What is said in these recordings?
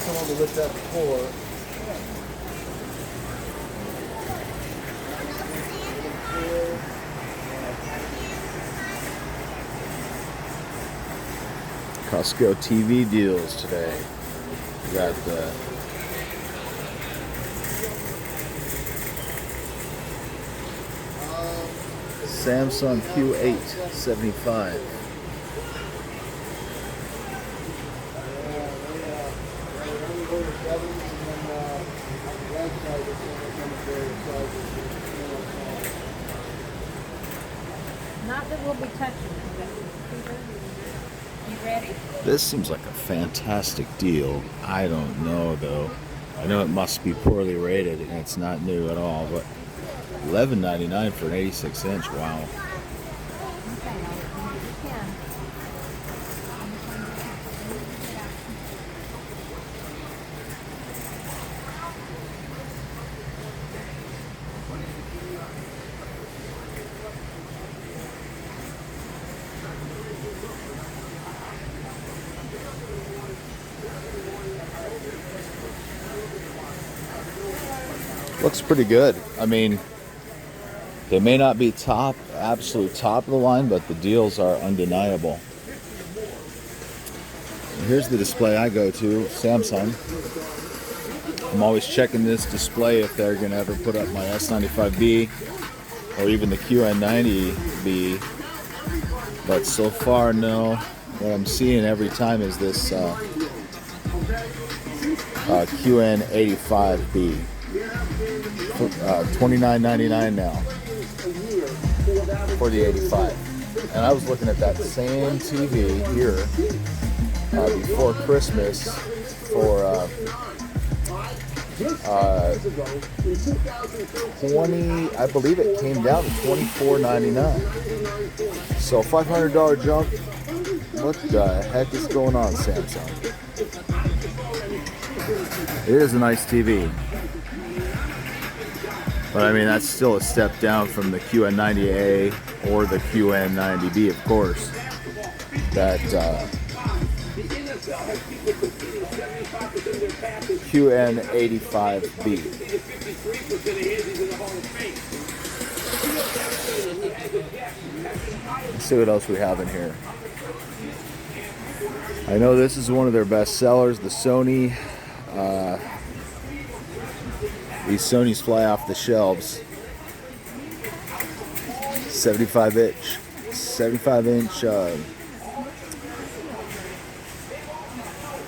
someone to lift that before. Costco TV deals today. We got the Samsung Q8 75. Not that we'll be touching it, but you ready? This seems like a fantastic deal. I don't know though. I know it must be poorly rated and it's not new at all, but $11.99 for an 86-inch. Wow. Okay, now you can. Looks pretty good. I mean, they may not be absolute top of the line, but the deals are undeniable. Here's the display I go to, Samsung. I'm always checking this display if they're going to ever put up my S95B or even the QN90B. But so far, no. What I'm seeing every time is this QN85B. $29.99 now for the 85. And I was looking at that same TV here before Christmas for 20, I believe it came down to $24.99. So $500 jump. What the heck is going on, Samsung? It is a nice TV. But I mean, that's still a step down from the QN90A or the QN90B, of course. That QN85B. Let's see what else we have in here. I know this is one of their best sellers, the Sony. These Sonys fly off the shelves. 75-inch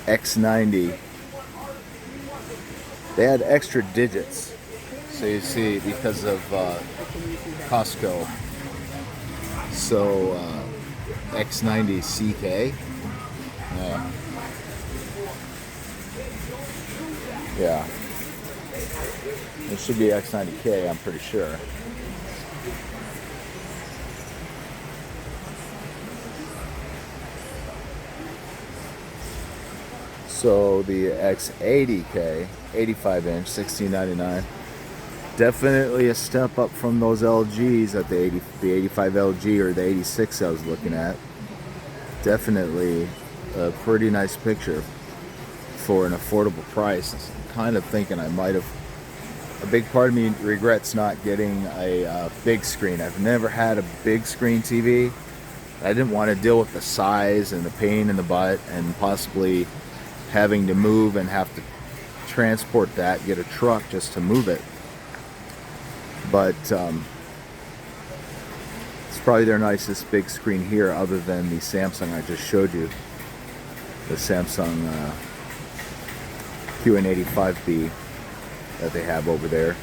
X90. They had extra digits, so you see, because of Costco. So X90 CK. Yeah. It should be X90K, I'm pretty sure. So the X80K, 85-inch, $16.99. Definitely a step up from those LGs at the 85 LG or the 86 I was looking at. Definitely a pretty nice picture for an affordable price. I'm kind of thinking I might have. A big part of me regrets not getting a big screen. I've never had a big screen TV. I didn't want to deal with the size and the pain in the butt and possibly having to move and have to transport that, get a truck just to move it. But it's probably their nicest big screen here other than the Samsung I just showed you. The Samsung QN85B that they have over there.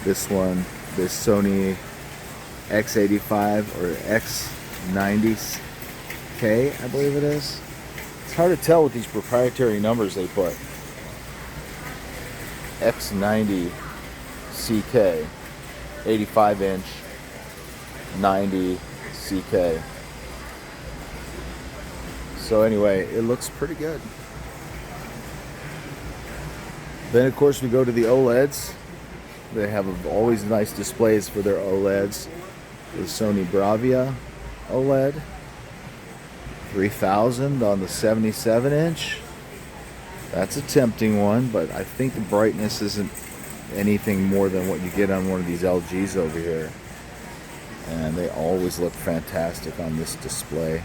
This one, this Sony X85 or X90K, I believe it is. It's hard to tell with these proprietary numbers they put. X90 CK, 85-inch, 90 CK. So anyway, it looks pretty good. Then of course we go to the OLEDs. They have always nice displays for their OLEDs. The Sony Bravia OLED, 3000 on the 77-inch. That's a tempting one, but I think the brightness isn't anything more than what you get on one of these LGs over here. And they always look fantastic on this display.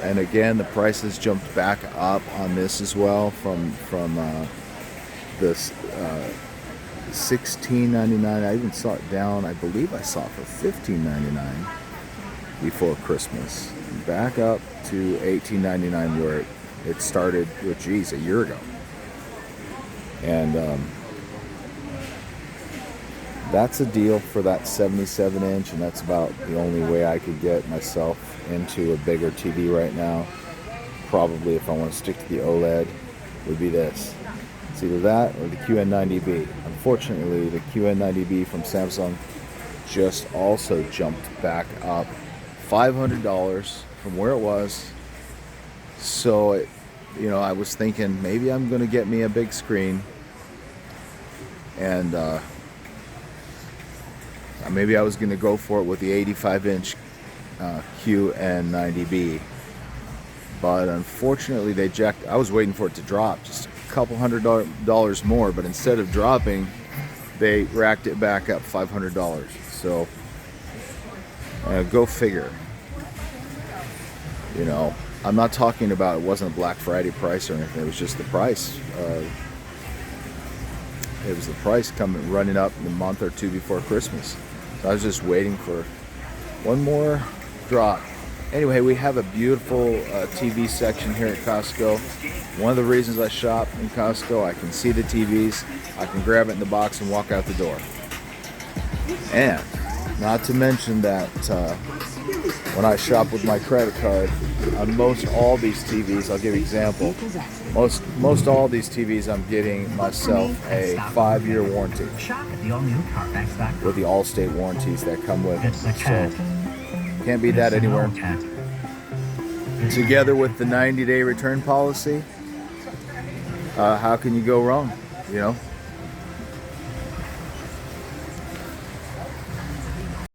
And again, the price has jumped back up on this as well from this $16.99. I even saw it down. I believe I saw it for $15.99 before Christmas. Back up to $18.99 where it started, well, geez, a year ago. And that's a deal for that 77-inch, and that's about the only way I could get myself into a bigger TV right now. Probably, if I want to stick to the OLED, would be this. It's either that or the QN90B. Unfortunately, the QN90B from Samsung just also jumped back up $500 from where it was. So, I was thinking maybe I'm going to get me a big screen, and maybe I was going to go for it with the 85-inch QN90B. But unfortunately, I was waiting for it to drop just a couple $100 more, but instead of dropping, they racked it back up $500. So, go figure. I'm not talking about, it wasn't a Black Friday price or anything. It was just the price. It was the price running up a month or two before Christmas. So I was just waiting for one more drop. Anyway, we have a beautiful TV section here at Costco. One of the reasons I shop in Costco, I can see the TVs, I can grab it in the box and walk out the door. And not to mention that when I shop with my credit card, on most all these TVs, I'll give you an example. Most all these TVs, I'm getting myself a 5-year warranty with the Allstate warranties that come with it. So can't beat that anywhere. Together with the 90-day return policy, how can you go wrong?